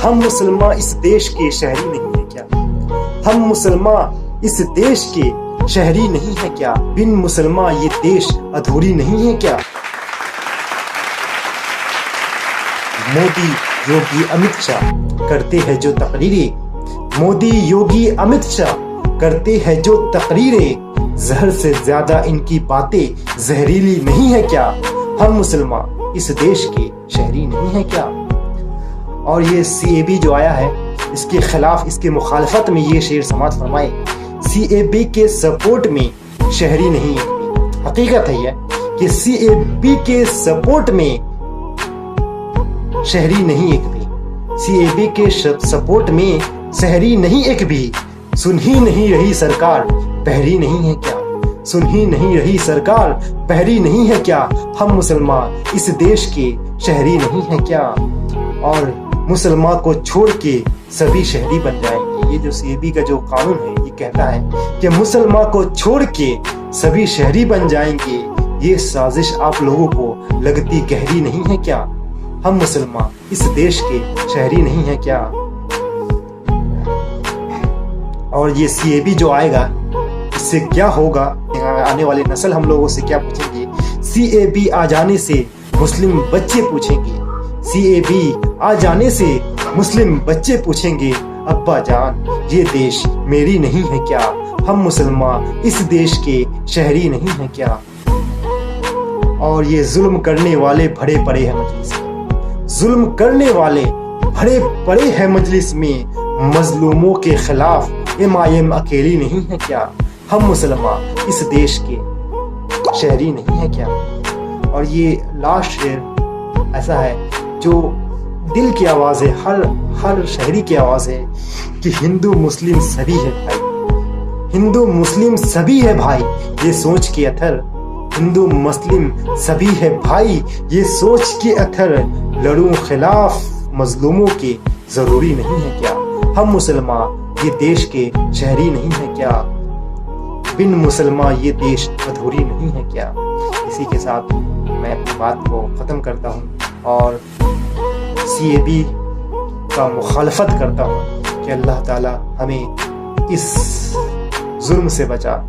ہم مسلمان اس دیش کے شہری نہیں ہیں کیا؟ ہم مسلمان اس دیش کے شہری نہیں ہیں کیا؟ بن مسلمان یہ دیش ادھوری نہیں ہے کیا؟ مودی یوگی امت شاہ کرتے ہیں جو تقریریں، مودی یوگی امت شاہ کرتے ہیں جو تقریریں، زہر سے زیادہ ان کی باتیں زہریلی نہیں ہے کیا؟ ہم مسلمان اس دیش کے شہری نہیں ہیں کیا؟ اور یہ CAB جو آیا ہے، اس کے خلاف، اس کے مخالفت میں یہ شعر سماعت فرمائے، CAB کے سپورٹ میں شہری نہیں ہے۔ حقیقت ہے یہ کہ CAB کے سپورٹ میں شہری نہیں ایک بھی، CAB کے سپورٹ میں شہری نہیں ایک بھی۔ سن ہی نہیں رہی سرکار بحری نہیں ہے کیا؟ سن ہی نہیں رہی سرکار بحری نہیں ہے کیا؟ ہم مسلمان اس دیش کے شہری نہیں ہیں کیا؟ اور مسلمان کو چھوڑ کے سبھی شہری بن جائیں گے۔ یہ جو CAB کا جو قانون ہے یہ کہتا ہے کہ مسلمان کو چھوڑ کے سبھی شہری بن جائیں گے۔ یہ سازش آپ لوگوں کو لگتی گہری نہیں ہے کیا؟ ہم مسلمان اس دیش کے شہری نہیں ہیں کیا؟ اور یہ CAB جو آئے گا اس سے کیا ہوگا؟ آنے والی نسل ہم لوگوں سے کیا پوچھیں گے؟ CAB آ جانے سے مسلم بچے پوچھیں گے، CAB آ جانے سے مسلم بچے پوچھیں گے، ابا جان یہ دیش میری نہیں ہے کیا؟ ہم مسلمان اس دیش کے شہری نہیں ہیں کیا؟ اور یہ ظلم کرنے والے بھرے پڑے ہیں مجلس میں، ظلم کرنے والے بھرے پڑے ہیں مجلس میں، مظلوموں کے خلاف MIM اکیلی نہیں ہے کیا؟ ہم مسلمان اس دیش کے شہری نہیں ہے کیا؟ اور یہ لاسٹ شعر ایسا ہے جو دل کی آواز ہے، ہر شہری کی آواز ہے کہ ہندو مسلم سبھی ہے بھائی، ہندو مسلم سبھی ہے بھائی، یہ سوچ کے اتھر، ہندو مسلم سبھی ہے بھائی، یہ سوچ کے اتھر، لڑوں خلاف مظلوموں کے ضروری نہیں ہے کیا؟ ہم مسلمان یہ دیش کے شہری نہیں ہے کیا؟ بن مسلمان یہ دیش ادھوری نہیں ہے کیا؟ اسی کے ساتھ میں اپنی بات کو ختم کرتا ہوں اور CAB کا مخالفت کرتا ہوں کہ اللہ تعالی ہمیں اس ظلم سے بچا۔